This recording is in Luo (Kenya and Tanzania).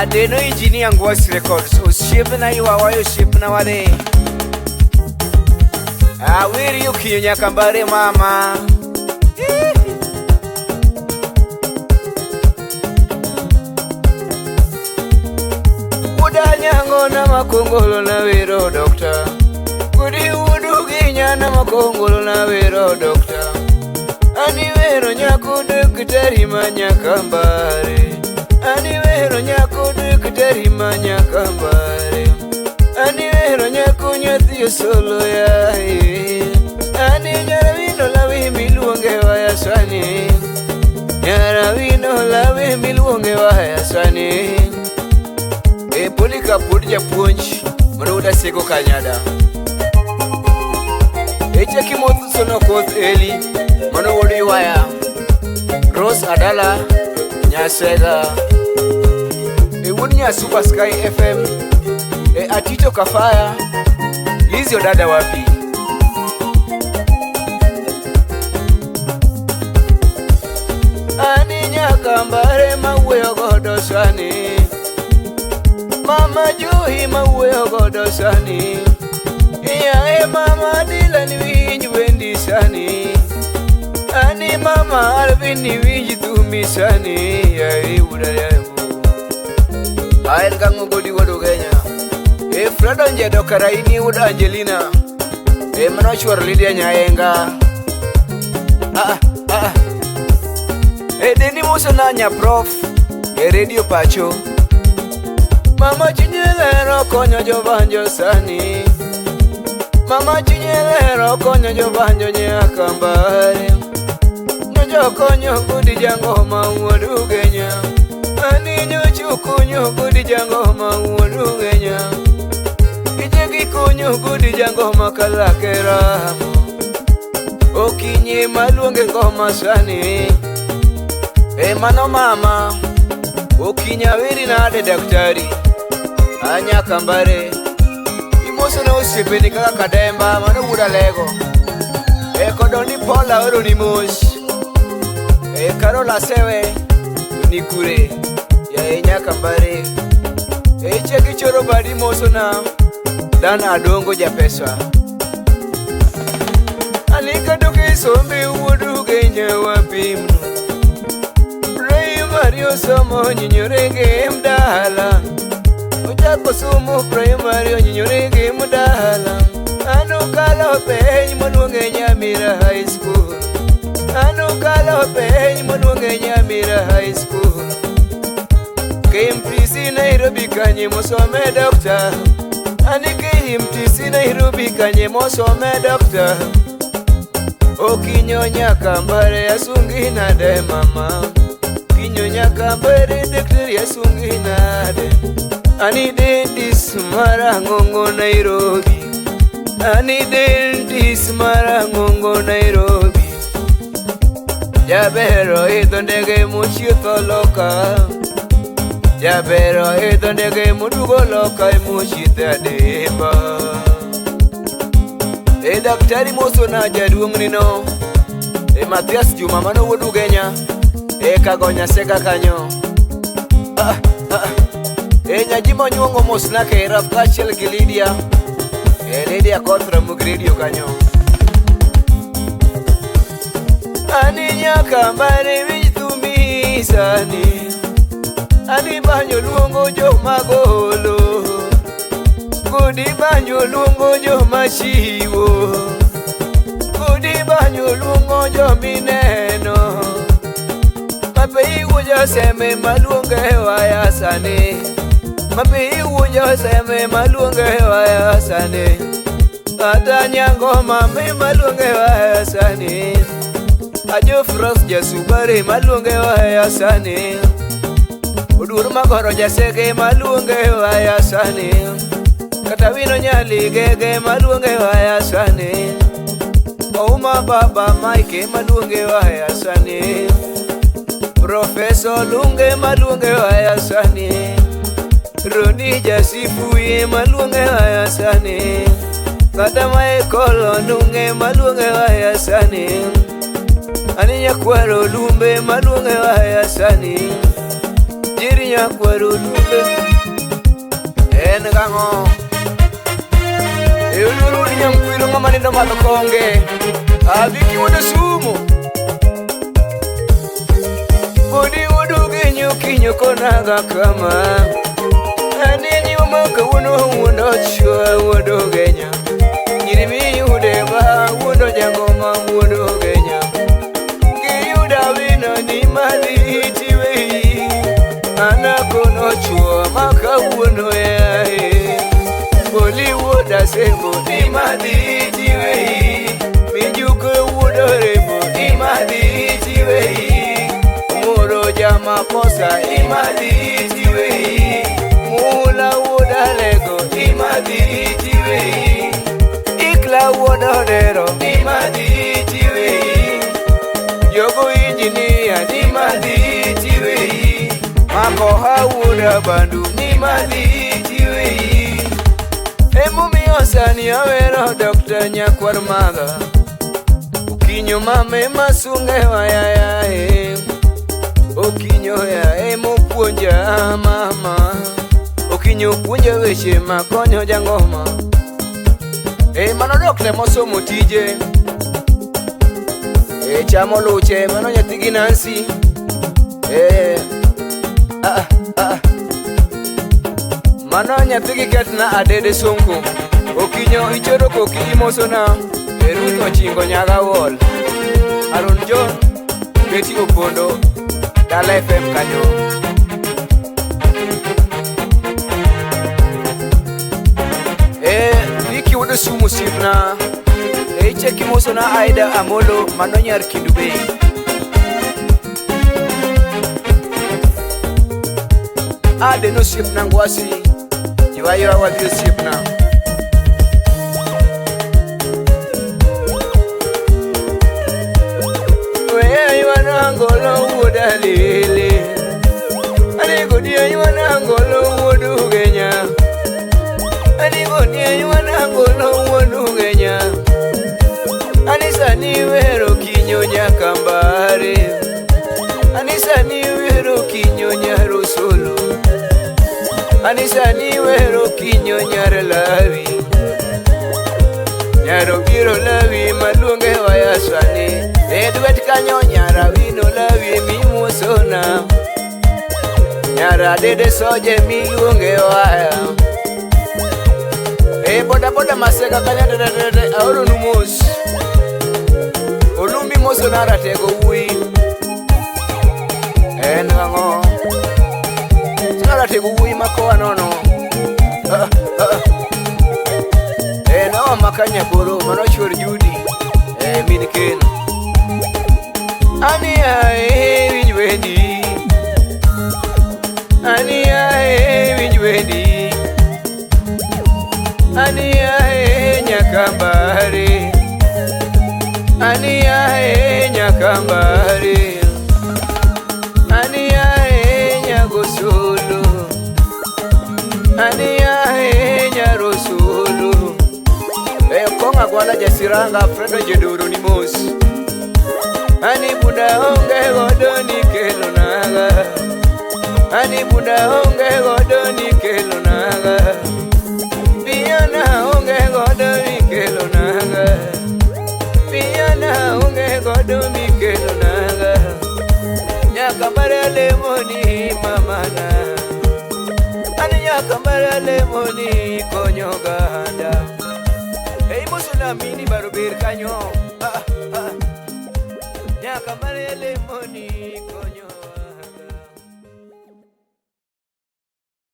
Deno engineer Ngwas Records. Uship na iwa uship na wale. Wiri yuki nyakambare mama. Udanyango na makongolo na wiro doctor. Kudi uduginya na makongolo na wiro doctor. Ani wero nyakudu kuterima nyakambare. Ani wero nyakudu kuterima nyakambare. Ani wero nyakunyathiyo solo ya Ani nyarawino lawi miluonge waya swani. Nyarawino lawi miluonge waya swani. Polika pudja punch Manuda sego kanyada Eche kimothu sono koth eli Manu wodi waya Rose Adala Nyasega Wunya Super Sky FM Atito Kafaya Lizio dada wapi Ani nyakambare maweo godo swani Mama Juhi maweo godo sani Iya mama Dylan winji wendi sani Ani mama Alvin winji tumi sani Ya udari yangu Ail kangu godi wadu Kenya Fredo njedo karaini uda Angelina Manochwar Lydia Nyaenga Deni muso nanya prof Radio Pacho Mama chinyelero konyo jovanjo sani Mama chinyelero konyo jovanjo nyakambare Nyojo konyo kudi jango mauodu Kenya Ani nyochu kunyo kudi jango mauodu Kenya Kijegi kunyo kudi jango makalakera Okinye maluonge ngoma sani Mano mama Okinya wiri nade daktari Anya kambare Imoso na usipeni kaka kademba Mano buda lego Kodoni pola oro ni mos Karola sewe Unikure Ya enya kambare Cheki choro badi moso na Dan adongo ja pesa Alika doke sombe uodu genye wapimnu Rei Mario somo nyinyorenge mdala Ujako sumu primary nyinyorege mudala Anu kalo penyi manuonge Nyamira High School Anu kalo penyi manuonge Nyamira High School KMTC Nairobi kanye mosome doctor Ani KMTC Nairobi kanye mosome doctor Okinyo nyakambare yasungi nade mama Kinyo nyakambare doctor yasungi nade Ani dentist marangongo Nairobi Ani dentist marangongo Nairobi Jabero idondege muchiotho loka Jabero idondege mudugo loka muchithe ademba Daktari moso na jaduong nino Mathias Juma mano wuodu Kenya Kagonya sega kanyo Nyajima nyuongo mosna ke rap kachel gi Lydia Lydia kontra mugredio kanyo Ani nyakambare wichumi sani Ani banyo luongo jo magolo Kudi banyo luongo jo machiwo Kudi banyo luongo jo mineno Mape iwuja seme maluonge waya sani Mape iwuja seme maluonge waya sani Ata nyango mame maluonge waya sani Ajo Frost jasubare maluonge waya sani Udur magoro jaseke maluonge waya sani Kata wino nyali gege maluonge waya sani Ouma baba Mike maluonge waya sani Professor Lunge maluonge waya sani Roni Jasifuye maluonge waya sani Kata Michael Nunge maluonge waya sani Ani nyakwaro lumbe maluonge waya sani Jiri nyakwaro lumbe en gang'o euluru nyamkwiro ng'ama nindo madho konge abiki wuodo sumo bodi wuodo genyo kinyo konaga kama anini wamaka wuono wuondo chua wuodo genya nyiri miyude ba wuodo jangoma wuodo genya giyuda wino ni maliti wei anakono chua maka wuono yae boli wuoda sembo ni maliti wei mijuko wuodo rembo ni maliti wei moro jama posa ni maliti wei mula wuoda lego ni maliti wei ikla wuoda dero ni maliti wei yogo injinia ni maliti wei mako hawuoda bandu ni maliti wei emumi osani awero Dr. Nyakwar Maga ukinyo mame masunge wayayae okinyo ya mopuonja mama okinyo puonja weche makonyo jangoma mano Dr. mosomo tije chamo luche mano nyathi gi Nancy mano nyathi gi Ketna Adede Sonko okinyo ichoro koki imosona Ruth Ochingo Nyaga Wall Aaron John Betty Opondo Dala FM kanyo Viki wuodo sumo sirna cheki mosona Aida Amolo mano nyar Kindu Bay Ade no sipna ngwasi jiwayira wadhi sipna we ywana ngolo wuoda lele ade godia ywana ngolo wuodu genya ade godia ywana ngolo wuodu genya anisa ni wero kinyo nyakambare anisa ni wero kinyo nyaro solo anisa ni wero kinyo nyar lawi nyaro biro lawi maluonge wayasani edwet kanyo nyara wino lawi mimosona nyara Adede Soje miluonge waya boda boda maseka kanya dede aoro numos olumbi mosona ratego wi ng'o ratego wi makoa nono nawa makanya boro mano chor Judi min ken ani ae winj wendi ani ae winj wendi ani ae nyakambare ani ae nyakambare ani ae nyagosolo ani ae nyarosolo konga gwala jasiranga Fredo Jedoro ni mos ani buda onge godo ni kelo naga ani buda onge godo ni kelo naga Piana onge godo ni kelo naga Piana onge godo ni kelo naga Nyakambare lemoni mamana ani nyakambare lemoni konyo ganda Musula mini baru berkanyo Nyakambare lemoni